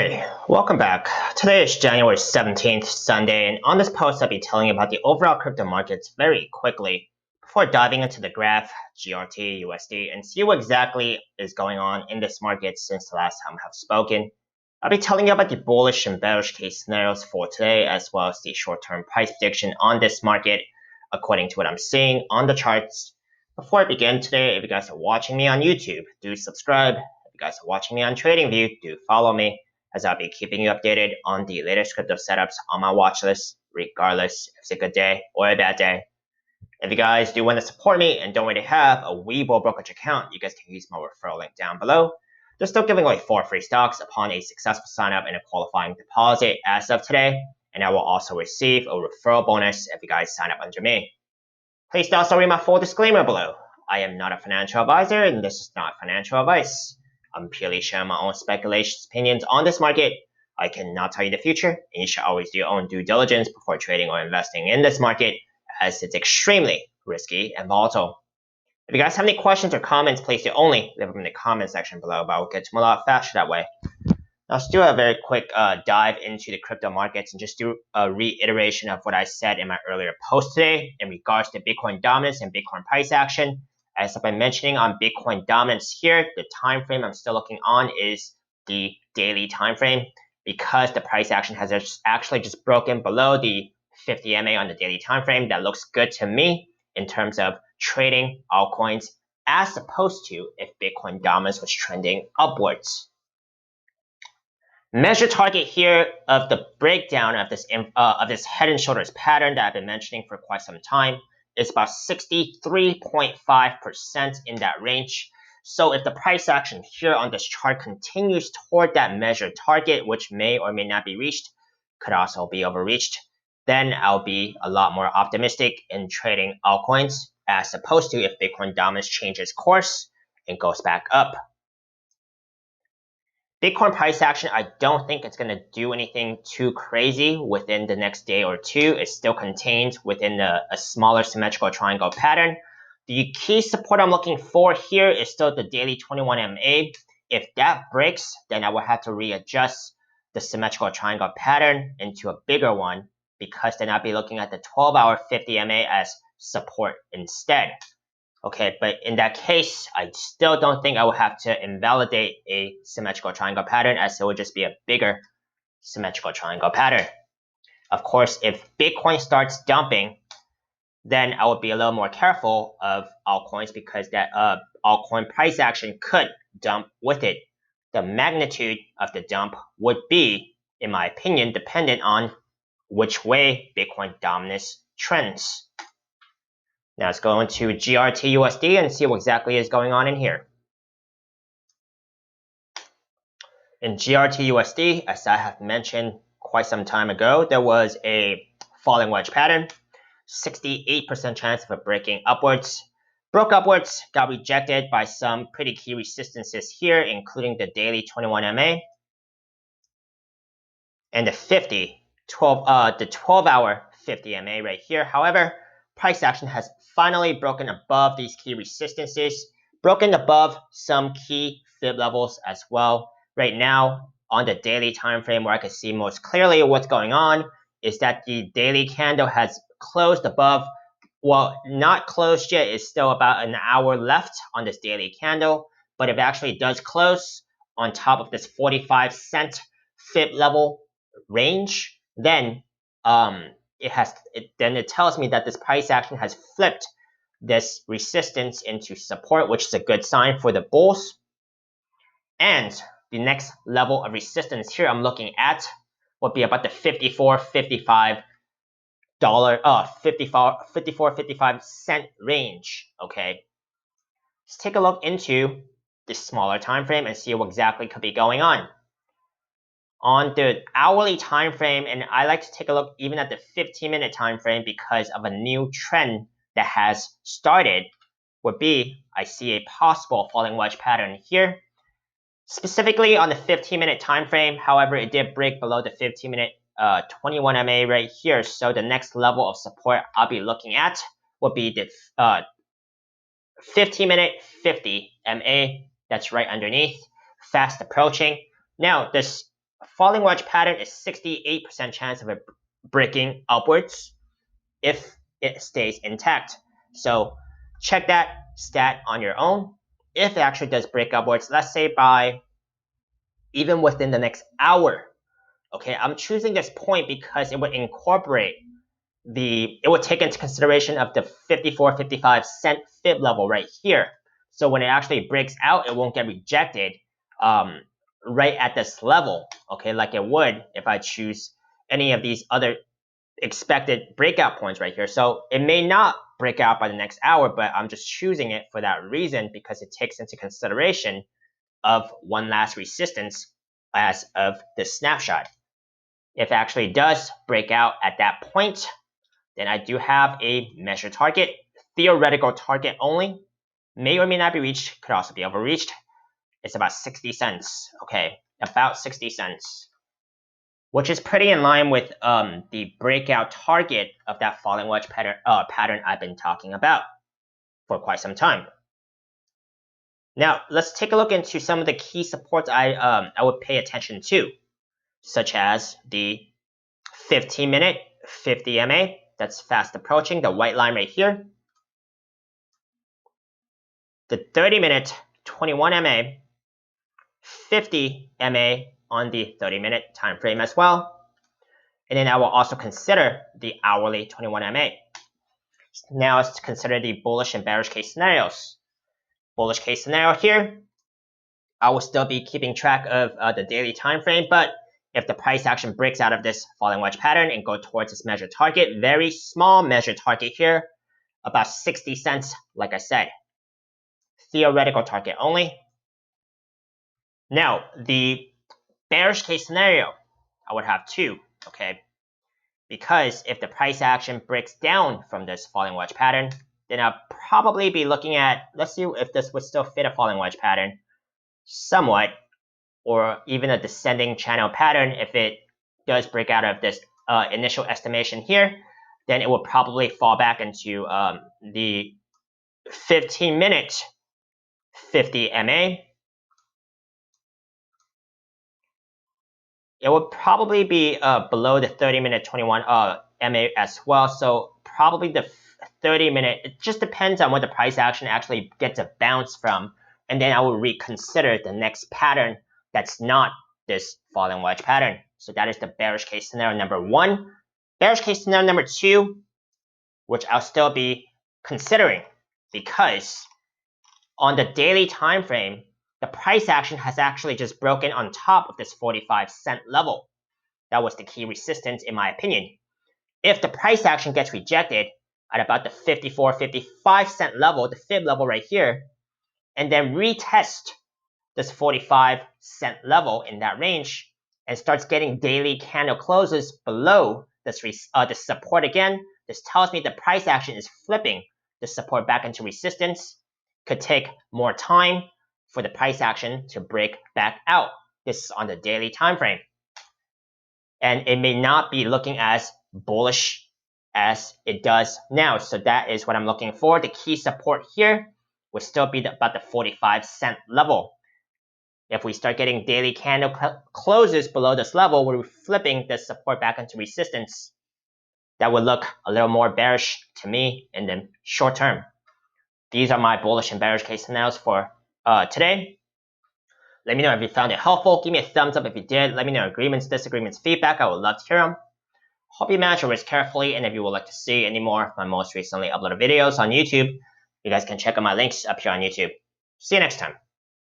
Hey, welcome back. Today is January 17th, Sunday, and on this post I'll be telling you about the overall crypto markets very quickly before diving into the graph, GRT, USD, and see what exactly is going on in this market since the last time I have spoken. I'll be telling you about the bullish and bearish case scenarios for today, as well as the short-term price prediction on this market according to what I'm seeing on the charts. Before I begin today, if you guys are watching me on YouTube, do subscribe. If you guys are watching me on TradingView, do follow me, as I'll be keeping you updated on the latest crypto setups on my watch list, regardless if it's a good day or a bad day. If you guys do want to support me and don't already have a Webull brokerage account, you guys can use my referral link down below. They're still giving away 4 free stocks upon a successful sign up and a qualifying deposit as of today, and I will also receive a referral bonus if you guys sign up under me. Please also read my full disclaimer below. I am not a financial advisor, and this is not financial advice. I'm purely sharing my own speculations, opinions on this market. I cannot tell you the future, and you should always do your own due diligence before trading or investing in this market, as it's extremely risky and volatile. If you guys have any questions or comments, please do only leave them in the comment section below, but I will get to them a lot faster that way. Now, let's do a very quick dive into the crypto markets and just do a reiteration of what I said in my earlier post today in regards to Bitcoin dominance and Bitcoin price action. As I've been mentioning on Bitcoin dominance here, the time frame I'm still looking on is the daily time frame, because the price action has actually just broken below the 50 MA on the daily time frame. That looks good to me in terms of trading altcoins, as opposed to if Bitcoin dominance was trending upwards. Measure target here of the breakdown of this head and shoulders pattern that I've been mentioning for quite some time. It's about 63.5% in that range. So if the price action here on this chart continues toward that measured target, which may or may not be reached, could also be overreached, then I'll be a lot more optimistic in trading altcoins, as opposed to if Bitcoin dominance changes course and goes back up. Bitcoin price action, I don't think it's going to do anything too crazy within the next day or two. It's still contained within a smaller symmetrical triangle pattern. The key support I'm looking for here is still the daily 21 MA. If that breaks, then I will have to readjust the symmetrical triangle pattern into a bigger one, because then I'll be looking at the 12-hour 50 MA as support instead. Okay, but in that case, I still don't think I will have to invalidate a symmetrical triangle pattern, as it would just be a bigger symmetrical triangle pattern. Of course, if Bitcoin starts dumping, then I would be a little more careful of altcoins, because that altcoin price action could dump with it. The magnitude of the dump would be, in my opinion, dependent on which way Bitcoin dominance trends. Now let's go into GRTUSD and see what exactly is going on in here. In GRTUSD, as I have mentioned quite some time ago, there was a falling wedge pattern, 68% chance of it breaking upwards. Broke upwards, got rejected by some pretty key resistances here, including the daily 21 MA and the 12-hour 50 MA right here. However, price action has finally broken above these key resistances, broken above some key fib levels as well. Right now, on the daily time frame, where I can see most clearly what's going on, is that the daily candle has closed above, well, not closed yet, it's still about an hour left on this daily candle, but if it actually does close on top of this 45-cent fib level range, then it tells me that this price action has flipped this resistance into support, which is a good sign for the bulls. And the next level of resistance here I'm looking at would be about the 54.55 cent range. Okay, let's take a look into the smaller time frame and see what exactly could be going on. On the hourly time frame, and I like to take a look even at the 15-minute time frame because of a new trend that has started, would be I see a possible falling wedge pattern here. Specifically on the 15-minute time frame, however, it did break below the 15-minute 21 MA right here. So the next level of support I'll be looking at would be the 15-minute 50 MA. That's right underneath, fast approaching. Now, this falling wedge pattern is 68% chance of it breaking upwards if it stays intact. So check that stat on your own. If it actually does break upwards, let's say by even within the next hour, okay, I'm choosing this point because it would incorporate it would take into consideration of the 54-55 cent fib level right here. So when it actually breaks out, it won't get rejected right at this level, okay, like it would if I choose any of these other expected breakout points right here. So it may not break out by the next hour, but I'm just choosing it for that reason because it takes into consideration of one last resistance as of this snapshot. If it actually does break out at that point, then I do have a measure target, theoretical target only, may or may not be reached, could also be overreached. It's about 60 cents, okay, about 60 cents, which is pretty in line with the breakout target of that falling wedge pattern I've been talking about for quite some time. Now, let's take a look into some of the key supports I would pay attention to, such as the 15-minute 50 MA, that's fast approaching, the white line right here. The 30-minute 21 MA, 50 MA on the 30-minute time frame as well. And then I will also consider the hourly 21 MA. Now let's consider the bullish and bearish case scenarios. Bullish case scenario here, I will still be keeping track of the daily time frame, but if the price action breaks out of this falling wedge pattern and go towards this measured target, very small measured target here, about 60 cents, like I said. Theoretical target only. Now, the bearish case scenario, I would have two, okay? Because if the price action breaks down from this falling wedge pattern, then I'll probably be looking at, let's see if this would still fit a falling wedge pattern somewhat, or even a descending channel pattern. If it does break out of this initial estimation here, then it will probably fall back into the 15-minute 50 MA. It would probably be below the 30-minute 21 MA as well. So probably the 30-minute, it just depends on what the price action actually gets a bounce from. And then I will reconsider the next pattern that's not this falling wedge pattern. So that is the bearish case scenario number one. Bearish case scenario number two, which I'll still be considering, because on the daily time frame, the price action has actually just broken on top of this 45 cent level. That was the key resistance in my opinion. If the price action gets rejected at about the 54-55 cent level, the fib level right here, and then retest this 45 cent level in that range and starts getting daily candle closes below this support again, this tells me the price action is flipping the support back into resistance. Could take more time for the price action to break back out. This is on the daily time frame. And it may not be looking as bullish as it does now. So that is what I'm looking for. The key support here would still be about the 45 cent level. If we start getting daily candle closes below this level, we're flipping this support back into resistance. That would look a little more bearish to me in the short term. These are my bullish and bearish case scenarios for today. Let me know if you found it helpful. Give me a thumbs up if you did. Let me know agreements, disagreements, feedback. I would love to hear them. Hope you manage your risk carefully, and if you would like to see any more of my most recently uploaded videos on YouTube, you guys can check out my links up here on YouTube. See you next time.